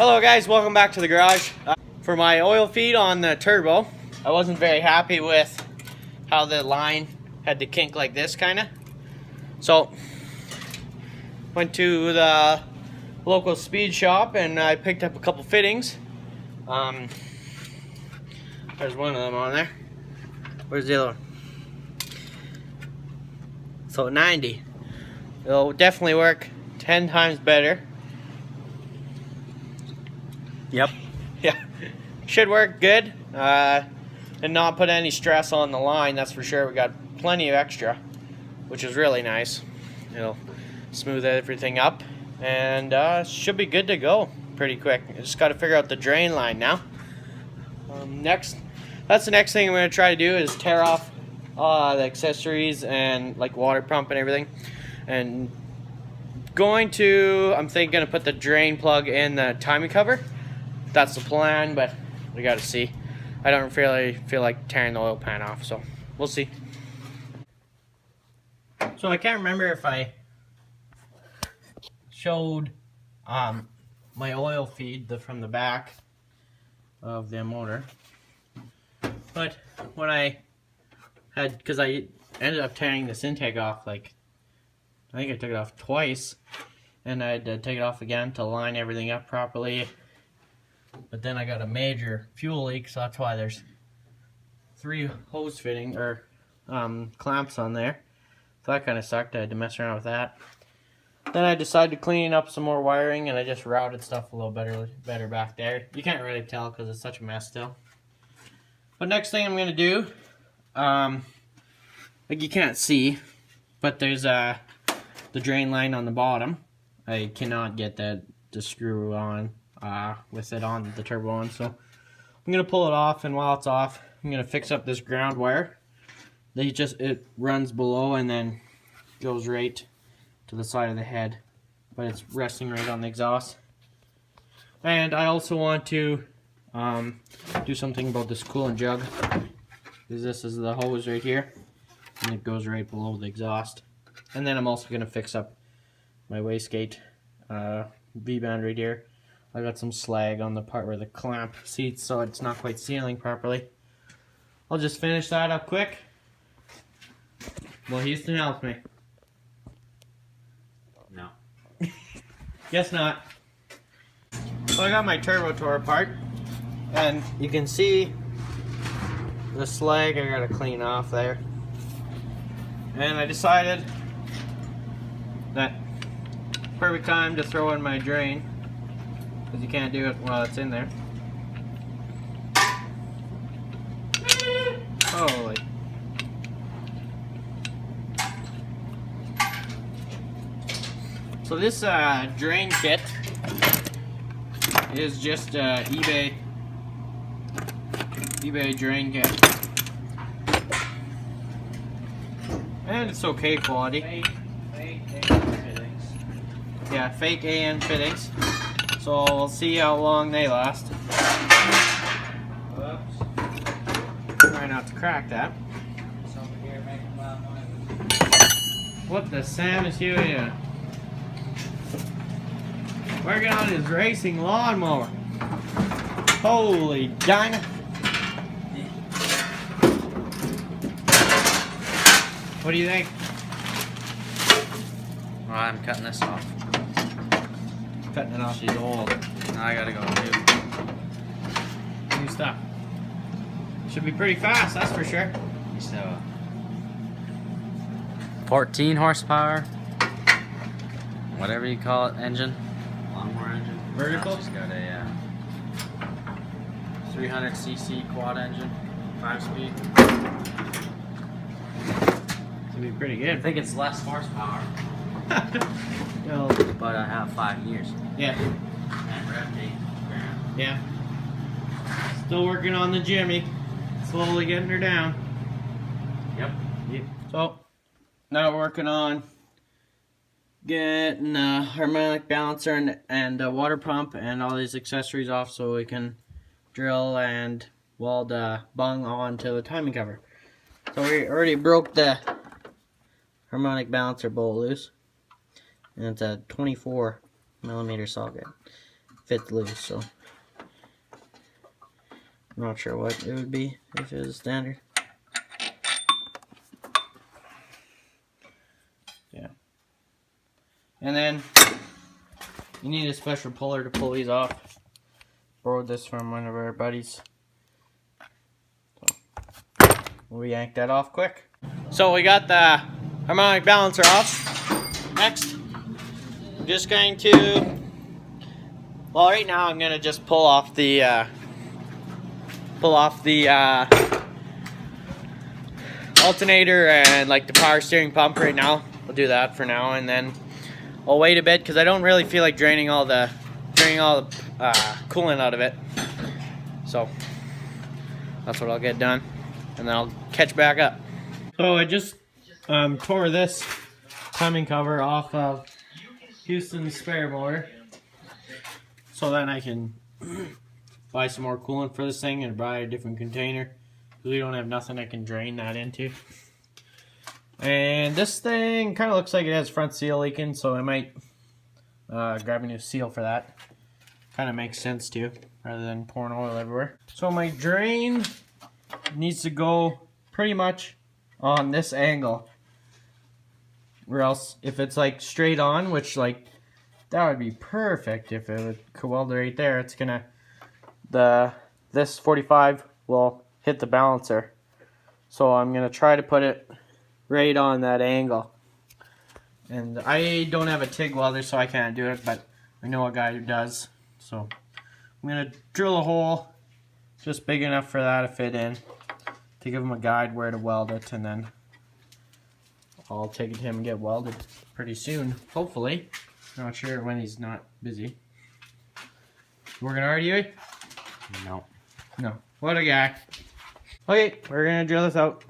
Hello guys, welcome back to the garage. For my oil feed on the turbo, I wasn't very happy with how the line had to kink like this kinda. So, went to the local speed shop and I picked up a couple fittings. There's one of them on there. Where's the other one? So 90. It'll definitely work 10 times better. Yep. Yeah, should work good, and not put any stress on the line, that's for sure. We got plenty of extra, which is really nice. It'll smooth everything up, and should be good to go pretty quick. I just got to figure out the drain line now. That's the next thing I'm going to try to do is tear off the accessories and like water pump and everything. And I'm thinking to put the drain plug in the timing cover. That's the plan, but we got to see. I don't really feel like tearing the oil pan off, so we'll see. So I can't remember if I showed my oil feed from the back of the motor, but when I had, because I ended up tearing this intake off, like I think I took it off twice, and I had to take it off again to line everything up properly. But then I got a major fuel leak, so that's why there's 3 hose fitting or clamps on there. So that kind of sucked. I had to mess around with that. Then I decided to clean up some more wiring, and I just routed stuff a little better back there. You can't really tell because it's such a mess still. But next thing I'm gonna do, like you can't see, but there's the drain line on the bottom. I cannot get that to screw on. With it on the turbo on, so I'm gonna pull it off, and while it's off, I'm gonna fix up this ground wire. It runs below and then goes right to the side of the head, but it's resting right on the exhaust. And I also want to do something about this coolant jug, because this is the hose right here, and it goes right below the exhaust. And then I'm also gonna fix up my wastegate V-band right here. I got some slag on the part where the clamp seats, so it's not quite sealing properly. I'll just finish that up quick. Will Houston help me? No. Guess not. So I got my turbo tore apart, and you can see the slag I gotta clean off there. And I decided that perfect time to throw in my drain, because you can't do it while it's in there. Holy. So this drain kit is just eBay drain kit. And it's okay quality. Fake AN fittings. Yeah, fake AN fittings. So we'll see how long they last. Whoops. Try not to crack that. It's over here making loud noises. What the Sam is you in? Working on his racing lawnmower. Holy Dinah. What do you think? Well, I'm cutting this off. Cutting it off. She's old. Now I gotta go New stuff. Should be pretty fast, that's for sure. So 14 horsepower, whatever you call it, engine. Lawnmower engine. Vertical? She's got a 300cc quad engine, 5-speed. Should be pretty I good. think it's less horsepower, No. but I have 5 years. Yeah. And rev date. Yeah. Still working on the Jimmy. Slowly getting her down. Yep. So, now we're working on getting a harmonic balancer and a water pump and all these accessories off so we can drill and weld the bung onto the timing cover. So we already broke the harmonic balancer bolt loose, and it's a 24mm socket. fit loose, so I'm not sure what it would be if it was standard. Yeah. And then you need a special puller to pull these off. Borrowed this from one of our buddies. So we'll yank that off quick. So we got the harmonic balancer off. Next, I'm just going to, well, right now I'm going to just pull off the alternator and like the power steering pump right now. I'll do that for now, and then I'll wait a bit because I don't really feel like draining all the coolant out of it. So that's what I'll get done, and then I'll catch back up. So I just tore this timing cover off of Houston's spare motor, so then I can buy some more coolant for this thing and buy a different container, because we don't have nothing I can drain that into. And this thing kind of looks like it has front seal leaking, so I might grab a new seal for that. Kind of makes sense too, rather than pouring oil everywhere. So my drain needs to go pretty much on this angle, or else if it's like straight on, which like that would be perfect if it would weld right there, it's gonna, this 45 will hit the balancer. So I'm gonna try to put it right on that angle. And I don't have a TIG welder, so I can't do it, but I know a guy who does. So I'm gonna drill a hole just big enough for that to fit in, to give him a guide where to weld it, and then I'll take it to him and get welded pretty soon, hopefully. Not sure when he's not busy. Working hard, Huey? No. No. What a guy. Okay, we're gonna drill this out.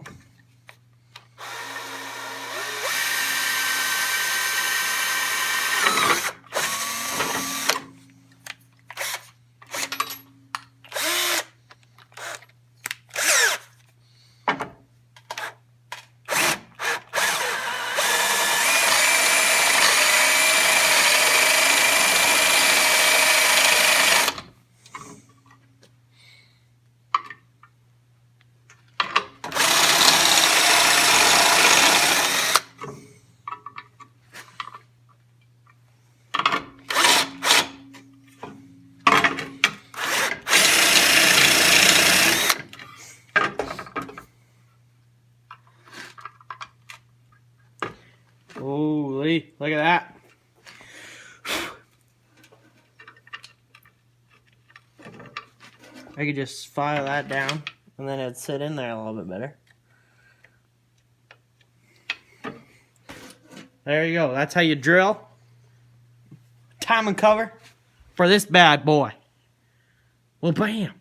Holy, look at that. I could just file that down, and then it'd sit in there a little bit better. There you go. That's how you drill. Timing cover for this bad boy. Well, bam.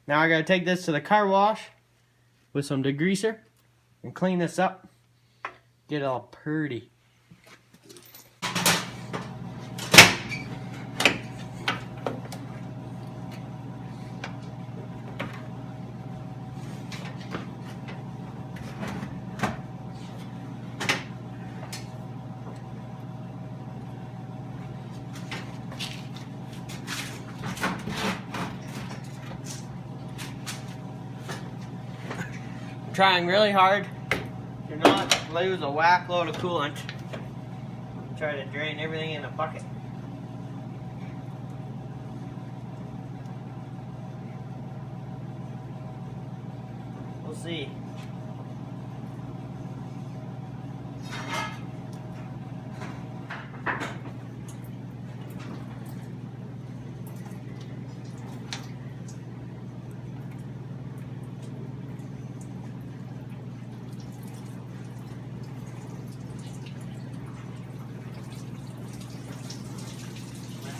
Now I gotta take this to the car wash with some degreaser and clean this up. Get it all purty. Trying really hard to not lose a whack load of coolant. Try to drain everything in a bucket. We'll see.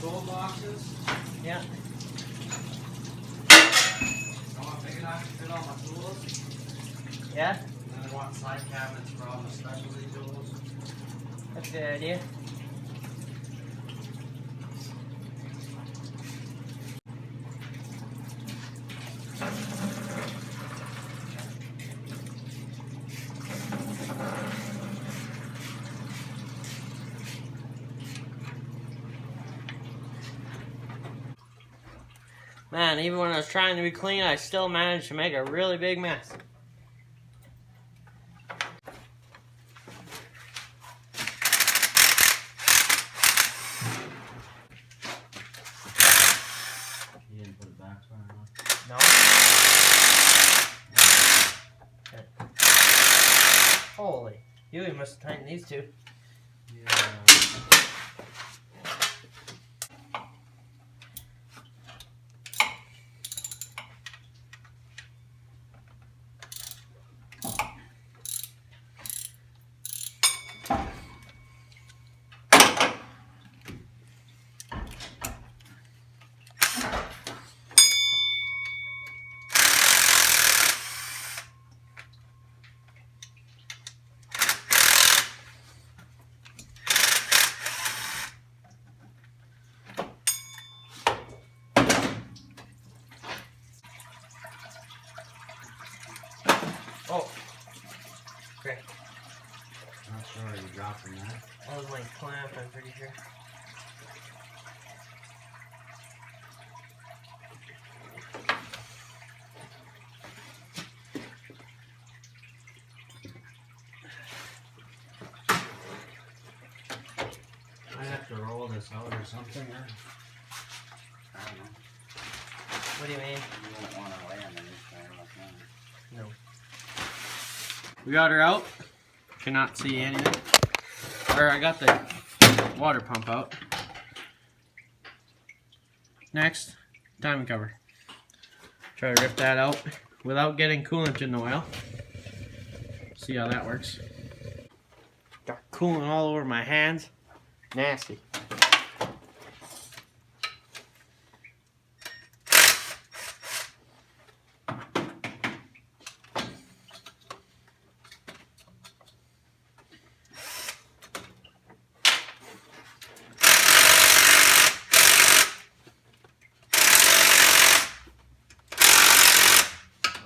Tool boxes. Yeah. I want big enough to fit all my tools. Yeah? And then I want side cabinets for all the specialty tools. That's a good idea. Man, even when I was trying to be clean, I still managed to make a really big mess. You didn't put it back far enough. No? Okay. Holy. You must have tightened these two. Yeah. Oh. Okay. Not sure you dropping that. That was my clamp, I'm pretty sure. I have to roll this out or something. Or... I don't know. What do you mean? You won't want to lay underneath there like that. No. We got her out. Cannot see anything. Or I got the water pump out. Next, timing cover. Try to rip that out without getting coolant in the oil. See how that works. Got coolant all over my hands. Nasty.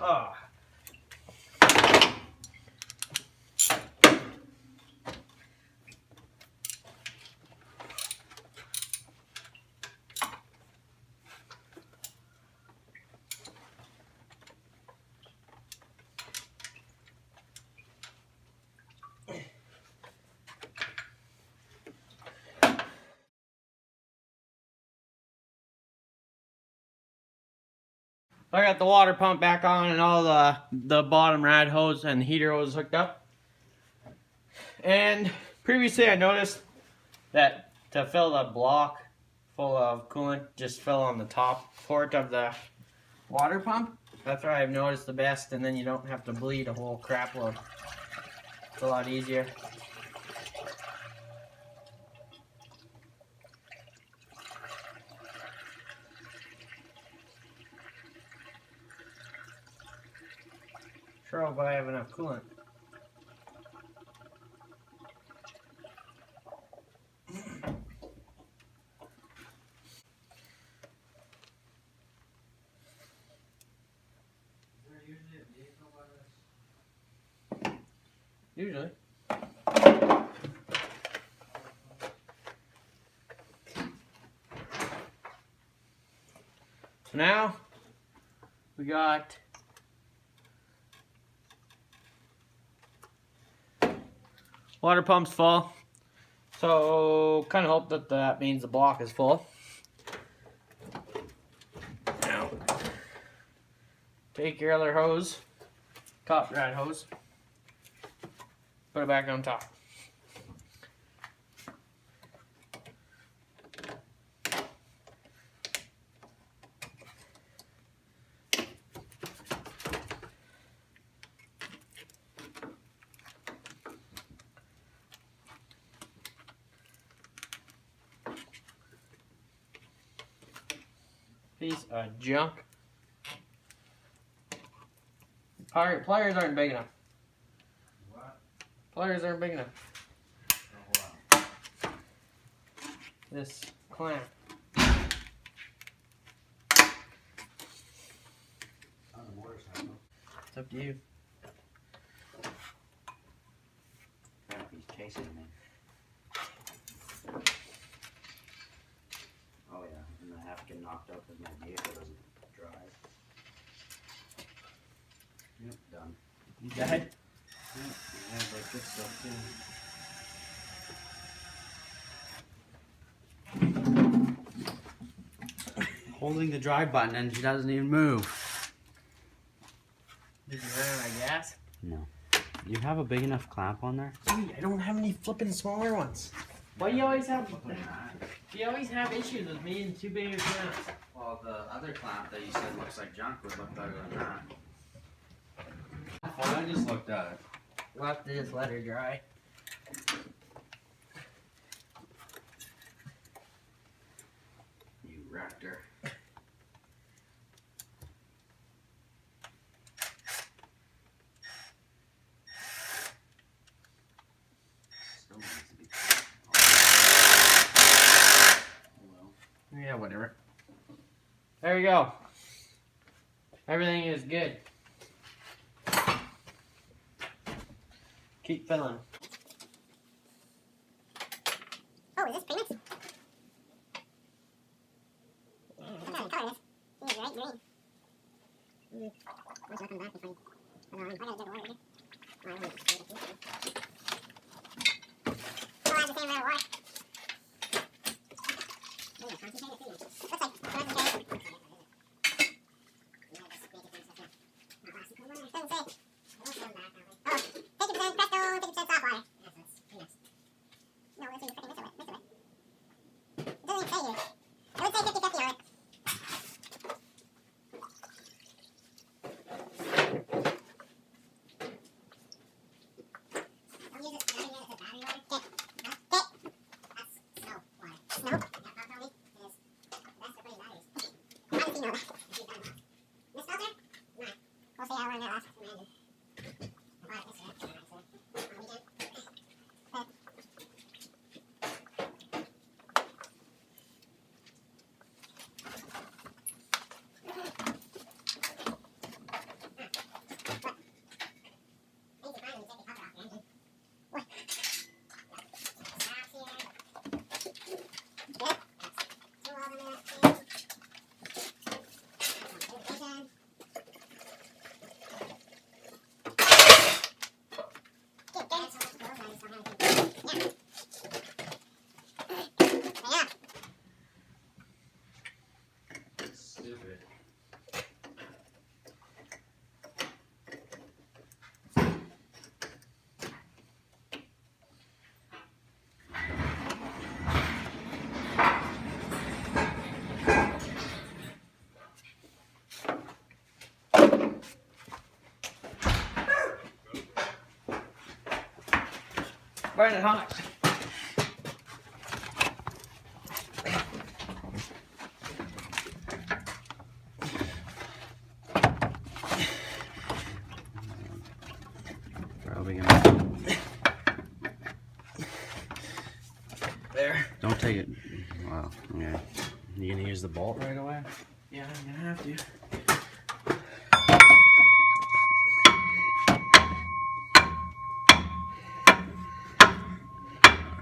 Oh. I got the water pump back on and all the bottom rad hose and heater hose hooked up. And previously I noticed that to fill the block full of coolant just fill on the top port of the water pump. That's where I've noticed the best, and then you don't have to bleed a whole crap load. It's a lot easier. Sure hope I have enough coolant. Usually. So now we got water pump's full. So kind of hope that that means the block is full. Now take your other hose, top rad hose, put it back on top. Piece of junk. Pliers aren't big enough. What? Pliers aren't big enough. Oh, wow. This clamp. On the motorcycle. It's up to you. He's chasing me. Oh yeah, and I have to get knocked out because my vehicle doesn't drive. Yep, done. You got it? Yep, I have like this stuff too. Holding the drive button and she doesn't even move. Did you run out of gas? No. You have a big enough clamp on there? Dude, I don't have any flipping smaller ones. Why you always have issues with me and too big of clamps? Well, the other clamp that you said looks like junk would look better than that. Well, I just looked at it. We'll have to just let her dry. You wrecked her. Still needs to be. Well. Yeah, whatever. There we go. Everything is good. Keep filling. Oh, is this premix? What kind of color is this? This is right green. Once you come back before you... I don't know, I gotta get water here. Oh, I don't want to get it. Oh, I have the same amount of water. Oh, concentrated premix. Looks like concentrated. Doesn't say. Oh, 50% Presto, 50% soft water. Yeah, so it's premix. No, this is freaking this away. It doesn't even say here. It would say 50-50 on it. Don't use it. Don't use it as battery water. Okay. That's snow water. Snow? Yeah, don't tell me. It is. That's for putting batteries. I haven't seen all that. This filter? Nah. We'll see how long that lasts. Imagine. I bought it yesterday. On the weekend. But Stupid. Burning hot. Probably gonna. There. Don't take it. Wow. Okay. You gonna use the bolt right away? Yeah, I'm gonna have to.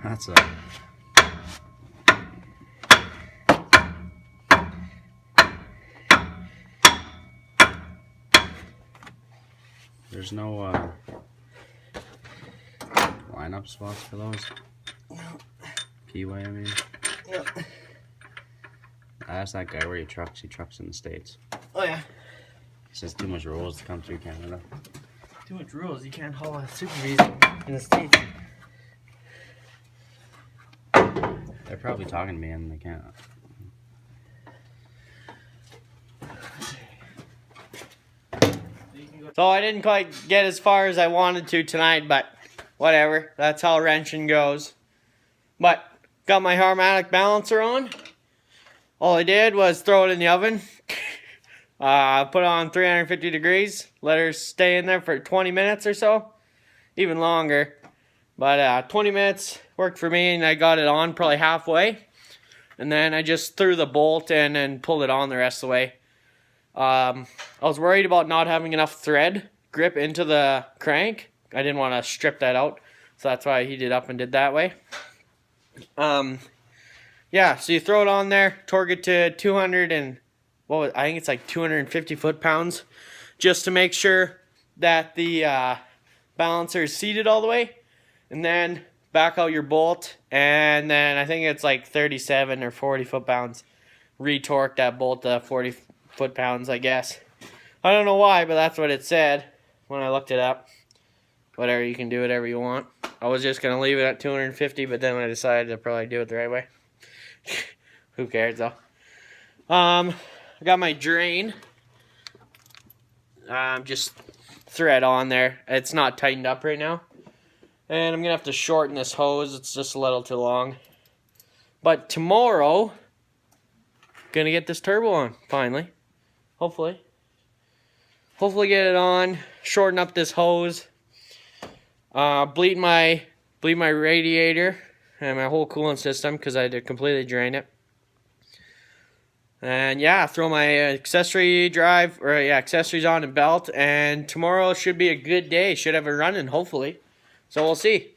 That's a. There's no lineup spots for those. No. Keyway, I mean. Yep. I asked that guy where he trucks. He trucks in the States. Oh yeah. He says too much rules to come through Canada. Too much rules. You can't haul a Super Visa in the States. They're probably talking to me and they can't. So I didn't quite get as far as I wanted to tonight, but whatever. That's how wrenching goes. But got my harmonic balancer on. All I did was throw it in the oven. Put it on 350 degrees. Let her stay in there for 20 minutes or so. Even longer. But 20 minutes worked for me, and I got it on probably halfway. And then I just threw the bolt in and pulled it on the rest of the way. I was worried about not having enough thread grip into the crank. I didn't want to strip that out. So that's why I heated it up and did that way. Yeah, so you throw it on there, torque it to 200 and I think it's like 250 foot-pounds, just to make sure that the balancer is seated all the way, and then back out your bolt, and then I think it's like 37 or 40 foot-pounds. Retorque that bolt to 40 foot-pounds, I guess. I don't know why, but that's what it said when I looked it up. Whatever, you can do whatever you want. I was just going to leave it at 250, but then I decided to probably do it the right way. Who cares, though? I got my drain. Just thread on there. It's not tightened up right now. And I'm going to have to shorten this hose. It's just a little too long. But tomorrow, going to get this turbo on, finally. Hopefully. Hopefully get it on. Shorten up this hose. Bleed my radiator and my whole coolant system because I had to completely drain it. And yeah, throw my accessories on and belt, and tomorrow should be a good day. Should have it running, hopefully. So we'll see.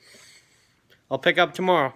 I'll pick up tomorrow.